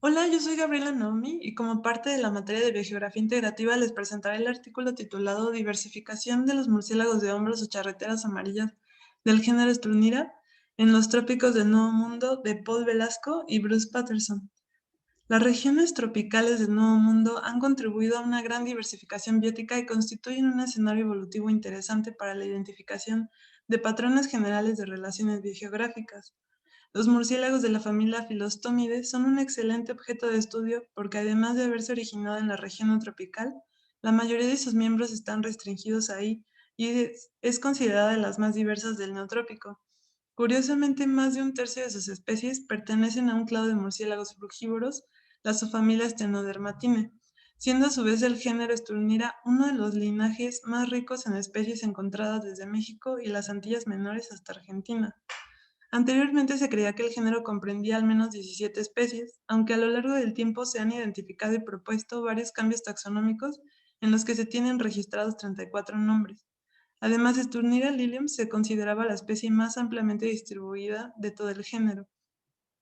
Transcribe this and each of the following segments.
Hola, yo soy Gabriela Naomi y como parte de la materia de biogeografía integrativa les presentaré el artículo titulado Diversificación de los murciélagos de hombros o charreteras amarillas del género Strunira en los trópicos del Nuevo Mundo de Paul Velasco y Bruce Patterson. Las regiones tropicales del Nuevo Mundo han contribuido a una gran diversificación biótica y constituyen un escenario evolutivo interesante para la identificación de patrones generales de relaciones biogeográficas. Los murciélagos de la familia Philostomide son un excelente objeto de estudio porque además de haberse originado en la región tropical, la mayoría de sus miembros están restringidos ahí y es considerada de las más diversas del neotrópico. Curiosamente, más de un tercio de sus especies pertenecen a un clado de murciélagos frugívoros, la subfamilia Stenodermatine, siendo a su vez el género Sturnira uno de los linajes más ricos en especies encontradas desde México y las Antillas Menores hasta Argentina. Anteriormente se creía que el género comprendía al menos 17 especies, aunque a lo largo del tiempo se han identificado y propuesto varios cambios taxonómicos en los que se tienen registrados 34 nombres. Además, Sturnira lilium se consideraba la especie más ampliamente distribuida de todo el género.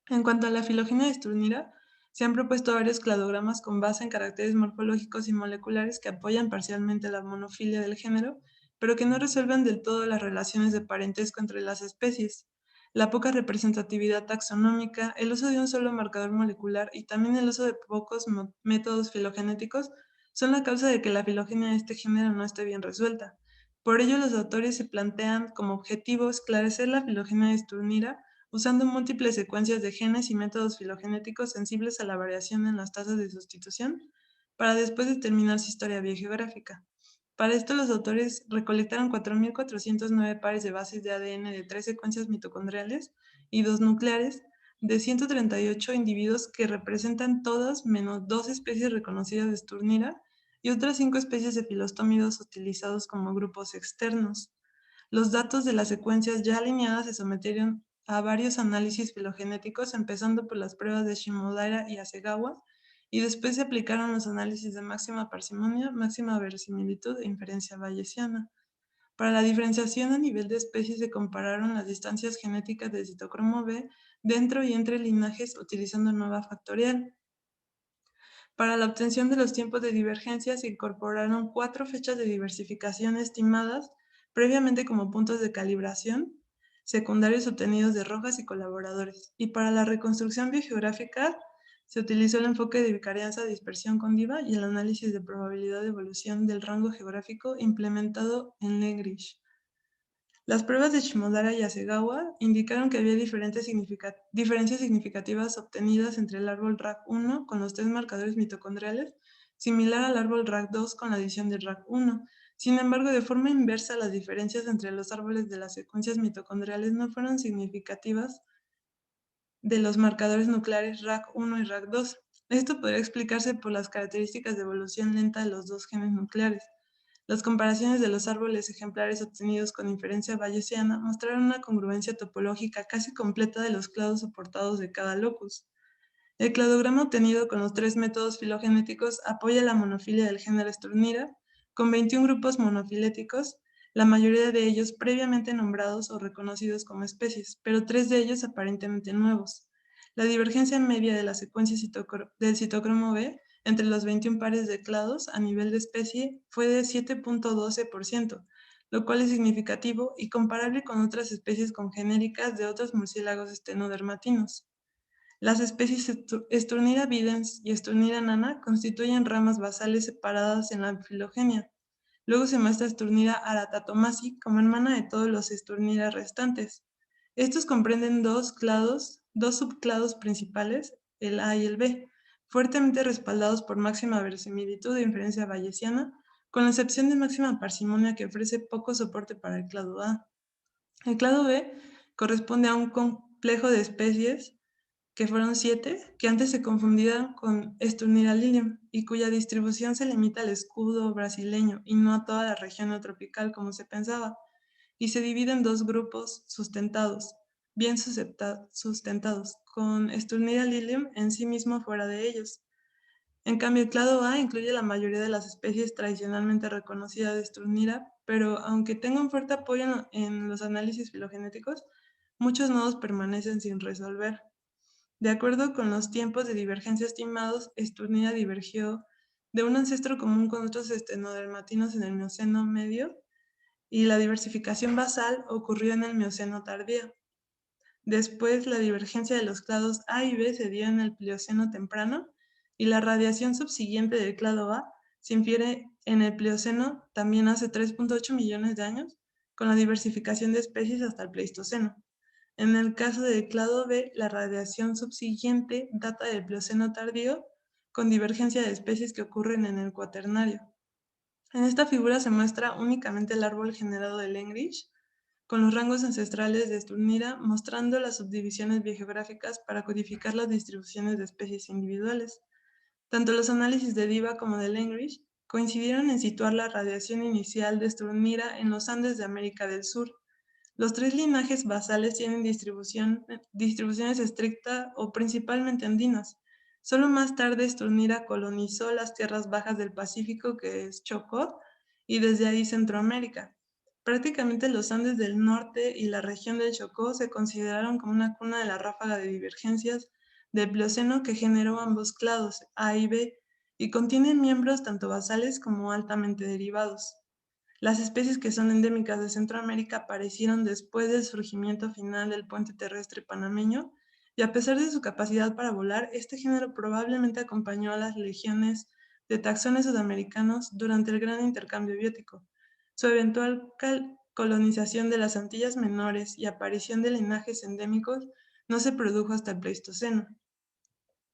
En cuanto a la filogenia de Sturnira, se han propuesto varios cladogramas con base en caracteres morfológicos y moleculares que apoyan parcialmente la monofilia del género, pero que no resuelven del todo las relaciones de parentesco entre las especies. La poca representatividad taxonómica, el uso de un solo marcador molecular y también el uso de pocos métodos filogenéticos son la causa de que la filogenia de este género no esté bien resuelta. Por ello, los autores se plantean como objetivo esclarecer la filogenia de Sturnira usando múltiples secuencias de genes y métodos filogenéticos sensibles a la variación en las tasas de sustitución, para después determinar su historia biogeográfica. Para esto, los autores recolectaron 4.409 pares de bases de ADN de 3 secuencias mitocondriales y 2 nucleares de 138 individuos que representan todas menos 2 especies reconocidas de Sturnira y otras 5 especies de filostómidos utilizados como grupos externos. Los datos de las secuencias ya alineadas se sometieron a varios análisis filogenéticos, empezando por las pruebas de Shimodaira y Hasegawa, y después se aplicaron los análisis de máxima parsimonia, máxima verosimilitud e inferencia bayesiana. Para la diferenciación a nivel de especies se compararon las distancias genéticas del citocromo B dentro y entre linajes utilizando nueva factorial. Para la obtención de los tiempos de divergencia se incorporaron 4 fechas de diversificación estimadas previamente como puntos de calibración, secundarios obtenidos de rojas y colaboradores. Y para la reconstrucción biogeográfica se utilizó el enfoque de bicarianza dispersión con DIVA y el análisis de probabilidad de evolución del rango geográfico implementado en Legrish. Las pruebas de Shimodara y Hasegawa indicaron que había diferencias significativas obtenidas entre el árbol RAC1 con los 3 marcadores mitocondriales, similar al árbol RAC2 con la adición del RAC1. Sin embargo, de forma inversa, las diferencias entre los árboles de las secuencias mitocondriales no fueron significativas de los marcadores nucleares RAC1 y RAC2. Esto podría explicarse por las características de evolución lenta de los dos genes nucleares. Las comparaciones de los árboles ejemplares obtenidos con inferencia bayesiana mostraron una congruencia topológica casi completa de los clados soportados de cada locus. El cladograma obtenido con los 3 métodos filogenéticos apoya la monofilia del género Sturnira, con 21 grupos monofiléticos, la mayoría de ellos previamente nombrados o reconocidos como especies, pero 3 de ellos aparentemente nuevos. La divergencia media de la secuencia del citocromo B entre los 21 pares de clados a nivel de especie fue de 7.12%, lo cual es significativo y comparable con otras especies congenéricas de otros murciélagos estenodermatinos. Las especies Sturnira videns y Sturnira nana constituyen ramas basales separadas en la filogenia. Luego se muestra Sturnira aratatomasi como hermana de todos los Sturnira restantes. Estos comprenden dos subclados principales, el A y el B, fuertemente respaldados por máxima verosimilitud de inferencia bayesiana, con la excepción de máxima parsimonia que ofrece poco soporte para el clado A. El clado B corresponde a un complejo de especies que fueron 7, que antes se confundían con Sturnira lilium y cuya distribución se limita al escudo brasileño y no a toda la región neotropical como se pensaba, y se divide en 2 grupos sustentados, bien sustentados, con Sturnira lilium en sí mismo fuera de ellos. En cambio, el clado A incluye la mayoría de las especies tradicionalmente reconocidas de Sturnira, pero aunque tenga un fuerte apoyo en los análisis filogenéticos, muchos nodos permanecen sin resolver. De acuerdo con los tiempos de divergencia estimados, Esturnida divergió de un ancestro común con otros estenodermatinos en el Mioceno medio y la diversificación basal ocurrió en el Mioceno tardío. Después, la divergencia de los clados A y B se dio en el Plioceno temprano y la radiación subsiguiente del clado A se infiere en el Plioceno también hace 3.8 millones de años, con la diversificación de especies hasta el Pleistoceno. En el caso del clado B, la radiación subsiguiente data del Plioceno tardío, con divergencia de especies que ocurren en el Cuaternario. En esta figura se muestra únicamente el árbol generado de Lengrich, con los rangos ancestrales de Esturnida, mostrando las subdivisiones biogeográficas para codificar las distribuciones de especies individuales. Tanto los análisis de Diva como de Lengrich coincidieron en situar la radiación inicial de Esturnida en los Andes de América del Sur. Los tres linajes basales tienen distribuciones estrictas o principalmente andinas. Solo más tarde Esturnida colonizó las tierras bajas del Pacífico, que es Chocó, y desde ahí Centroamérica. Prácticamente los Andes del norte y la región del Chocó se consideraron como una cuna de la ráfaga de divergencias del Plioceno que generó ambos clados, A y B, y contienen miembros tanto basales como altamente derivados. Las especies que son endémicas de Centroamérica aparecieron después del surgimiento final del puente terrestre panameño, y a pesar de su capacidad para volar, este género probablemente acompañó a las legiones de taxones sudamericanos durante el gran intercambio biótico. Su eventual colonización de las Antillas Menores y aparición de linajes endémicos no se produjo hasta el Pleistoceno.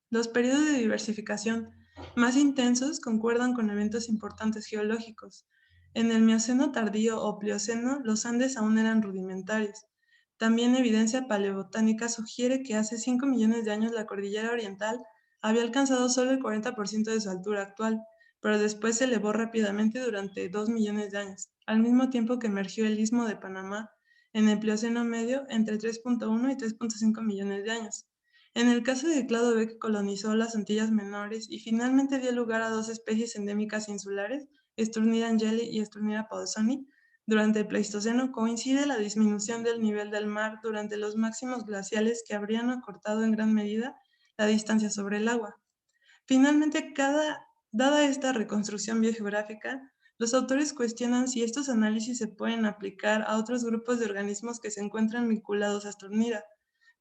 Los periodos de diversificación más intensos concuerdan con eventos importantes geológicos. En el Mioceno tardío o Plioceno, los Andes aún eran rudimentarios. También evidencia paleobotánica sugiere que hace 5 millones de años la cordillera oriental había alcanzado solo el 40% de su altura actual, pero después se elevó rápidamente durante 2 millones de años, al mismo tiempo que emergió el Istmo de Panamá en el Plioceno medio entre 3.1 y 3.5 millones de años. En el caso del clado B que colonizó las Antillas Menores y finalmente dio lugar a dos especies endémicas insulares, Esturnida angeli y Esturnida paudsoni, durante el Pleistoceno coincide la disminución del nivel del mar durante los máximos glaciales que habrían acortado en gran medida la distancia sobre el agua. Finalmente, dada esta reconstrucción biogeográfica, los autores cuestionan si estos análisis se pueden aplicar a otros grupos de organismos que se encuentran vinculados a Esturnida,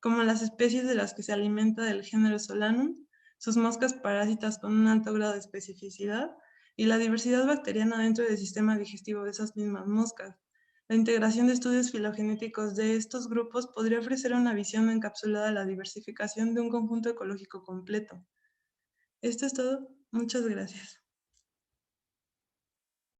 como las especies de las que se alimenta del género Solanum, sus moscas parásitas con un alto grado de especificidad y la diversidad bacteriana dentro del sistema digestivo de esas mismas moscas. La integración de estudios filogenéticos de estos grupos podría ofrecer una visión encapsulada de la diversificación de un conjunto ecológico completo. Esto es todo. Muchas gracias.